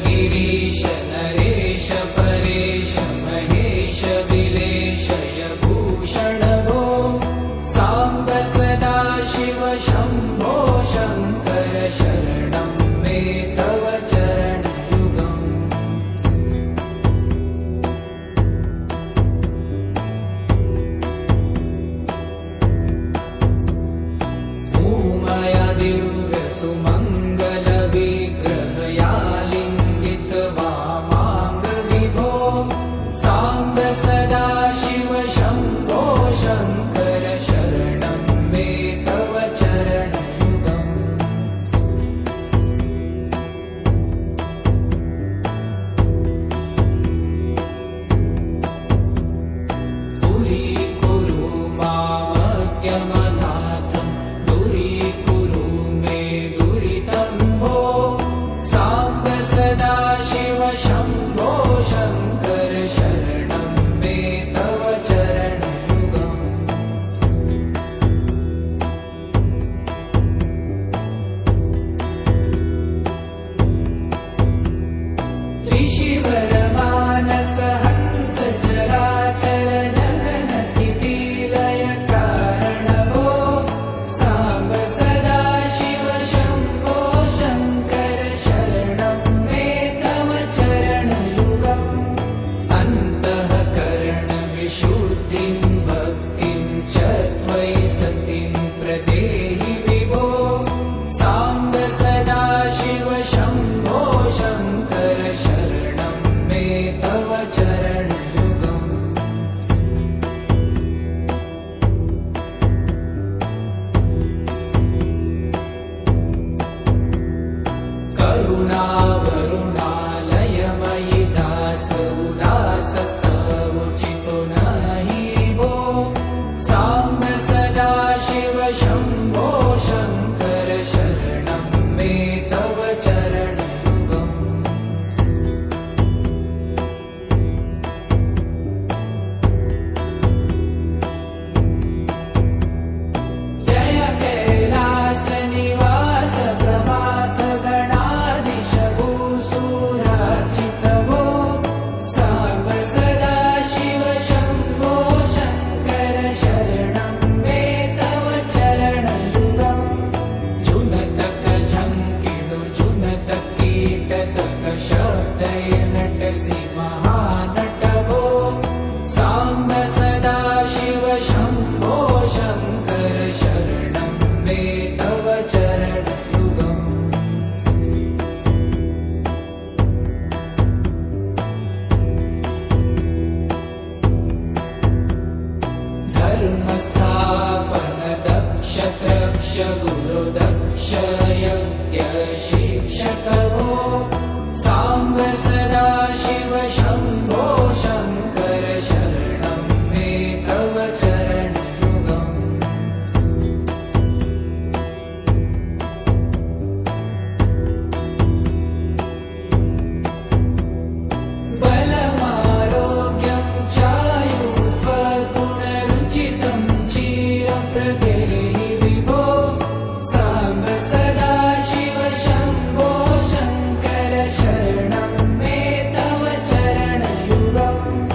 गिरीश नरेश परेश महेश विलेशय भूषण भो साम्ब सदा शिव शम्भो शङ्कर शरणं मे तव चरणयुगम् भूमया दिव्य सुमङ्गल विग्रहया लिङ्गित वामाङ्ग विभो साम्ब सदा शिव शम्भो शङ्कर शरणं मे तव चरणयुगम् दूरीकुरु मामज्ञमनाथं दूरीकुरु मे दुरितं भो साम्ब सदा शिव शम्भो शङ्कर शरणं मे तव चरणयुगम् त्रिशिवरमानस हंस चराचर जनन स्थिति लय कारण भो साम्ब सदा शिव शम्भो शङ्कर शरणं मे तव चरणयुगम् अन्तःकरण विशुद्धिं भक्तिं च त्वयि सतिं प्रदेहि विभो साम्ब सदा शिव शम्भो शङ्कर शरणं मे तव चरणयुगम् करुणावरुणालयमयि दास उदासस्तवोचितो नहि भो साम्ब सदा शिव शम्भो शङ्कर शरणं मे तव चरणयुगम् जय कैलास निवास प्रभात गणाधीश भूसुरार्चित भो साम्ब सदा शिव शम्भो शङ्कर शरणं मे तव चरणयुगम् जुनतक झङ्किणु जुनत कीटतक शब्दैर्नटसि महानट भो साम्ब सदा शिव शम्भो शङ्कर शरणं मे तव चरणयुगम् धर्मस्थापन दक्ष त्रक्ष गुरु दक्ष यज्ञ शिक्षक भो साम्ब सदा शिव शम्भो शङ्कर शरणं मे तव चरणयुगम् बलमारोग्यं चायुस्त्वगुणरुचितं चिरं प्रदेहि विभो साम्ब सदा शिव शम्भो शङ्कर शरणं मे तव चरणयुगम्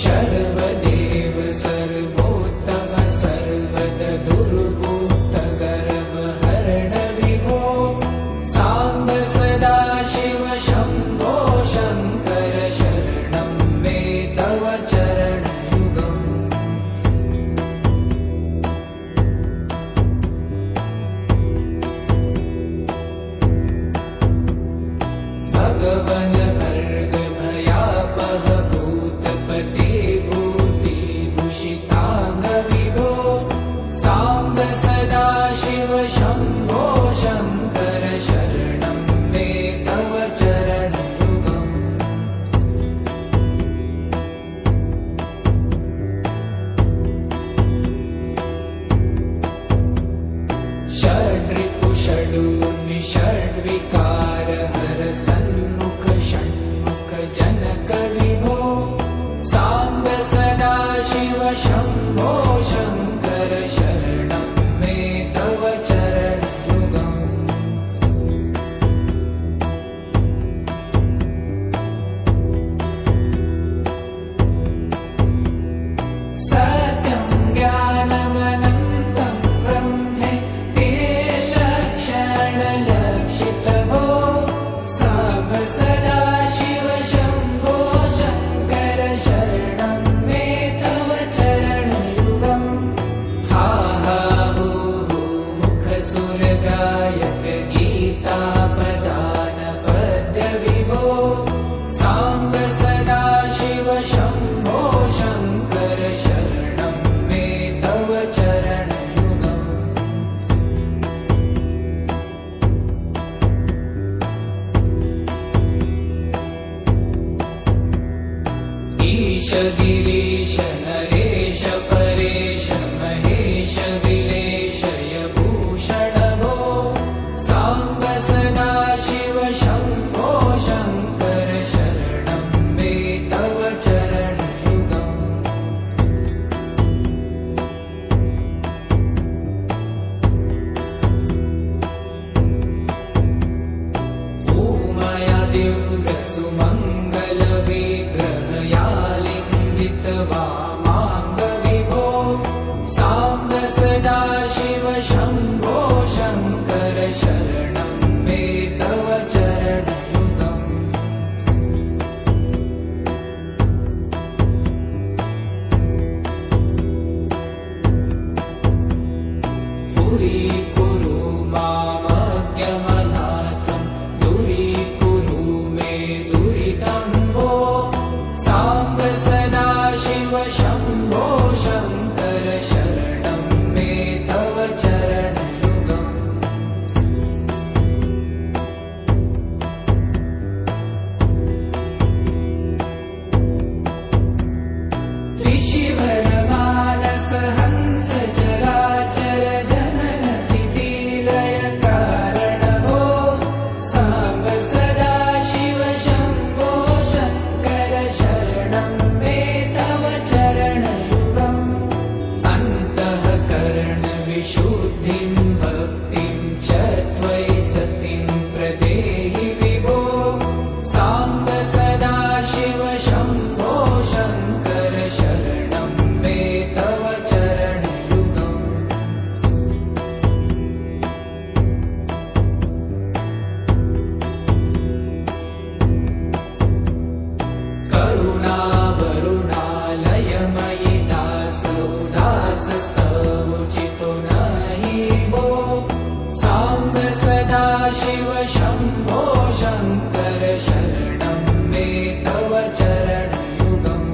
शर्वदेव सर्वोत्तम सर्वद दुर्भूत गर्वहरण विभो साम्ब सदा शिव शम्भो शङ्कर शरणं मे तव चरणयुगम् भगवन भर्ग भयापह भूतपते भूतिभूषिताङ्ग विभो साम्ब सदा शिव शम्भो शङ्कर शरणं मे तव चरणयुगम् षड्रिपुषडूर्मि षड्विकार हर सन्मुख षण्मुख जनक विभो साम्ब सदा शिव शम्भो शङ्कर शरणं मे तव चरणयुगम् सत्यं ज्ञानमनन्तं ब्रह्मेति लक्षणलक्षितभो साम्ब सदाशिव शम्भो शङ्कर शरणं मे तव चरणयुगम् हा हा हू हू मुखसुरगायक गीतापदान पद्यविभो साम्ब सदाशिव शम्भो शङ्कर शरणं मे तव चरणयुगम् ईश गिरीश नरेश परेश महेश विलेशय भूषण भो साम्ब सदाशिव शम्भो शङ्कर शरणं मे तव चरणयुगम् उमया दिव्यसुमङ्गलविग्रहयालिङ्गित वामाङ्गविभो साम्ब सदाशिव शम्भो शङ्कर शरणं मे तव चरणयुगम् पुरीकुरु मामज्ञमनाथं दूरीकुरु मे दुरितं भो साम्ब सदाशिव शम्भो शङ्कर शरणं मे तव चरणयुगम् त्रिशिवरमानस हंस चराचर जनन स्थितिलय कारण भो साम्ब सदाशिव शम्भो शङ्कर शरणं मे तव चरणयुगम् अन्तःकरण विशुद्धिं भक्तिं च त्वयि सतिं प्रदेहि विभो साम्ब सदाशिव शम्भो शङ्कर शरणं मे तव चरणयुगम् करुणावरुणालयमयि दासोदासस्तवोचितो नहि भो साम्ब सदाशिव शम्भो शङ्कर शरणं मे तव चरणयुगम्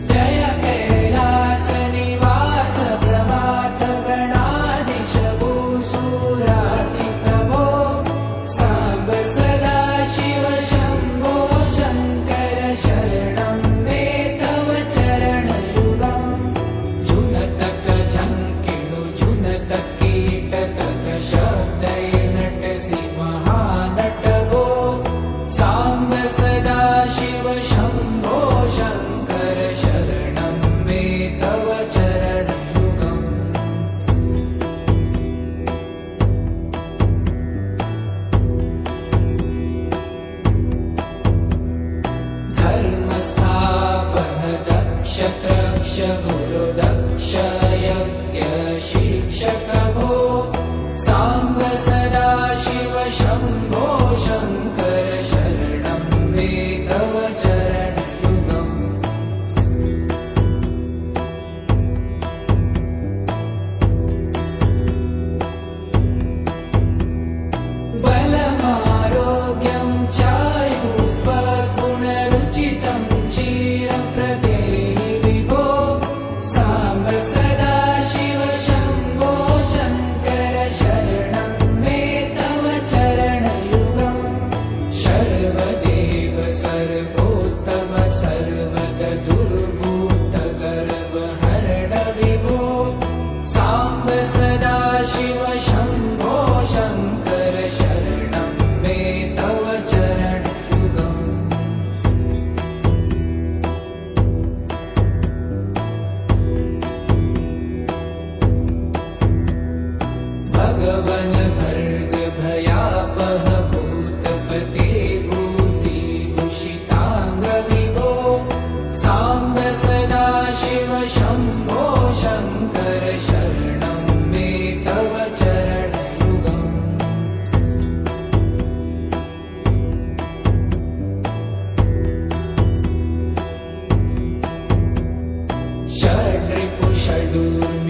जय कैलासनिवास प्रभात गणाधीश भूसुरार्चित भो साम्ब सदाशिव शम्भो शङ्कर शरणं मे तव चरणयुगम् झुनतक झङ्किणु झुनतक कीटतक शब्दैर्नटसि महानट भो साम्ब सदाशिव शम्भो शङ्कर शरणं मे तव चरणयुगम् धर्मस्थापन दक्ष त्रक्ष गुरुदक्ष यज्ञ शिक्षक भो साम्ब सदाशिव शम्भो शङ्कर शरणं मे तव चरणयुगम् बलमारोग्यं चायुस्त्वगुणरुचितं चिरं प्रदेहि विभो साम्ब सदाशिव शम्भो शङ्कर शरणं मे तव चरणयुगम्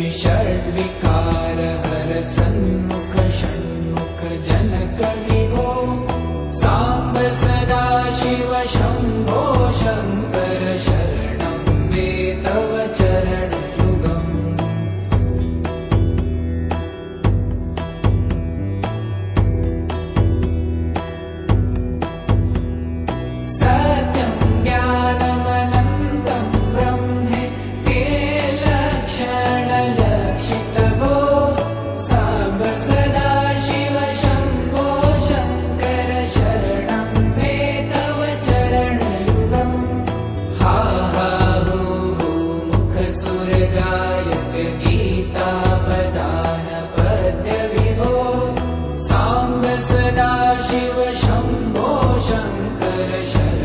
षड्विकार हर सन्मुख षण्मुख जनक विभो साम्ब सदा शिव शम्भो शङ्कर शरणं मे तव चरणयुगम् सत्यं ज्ञानमनन्तं ब्रह्मे ते लक्षणलक्षितभो साम्ब सदा शिव शम्भो शङ्कर शरणं मे तव चरणयुगम् हा हा हू हू मुखसुरगायक गीतापदान पद्य विभो साम्ब सदा शिव शम्भो शङ्कर शरणं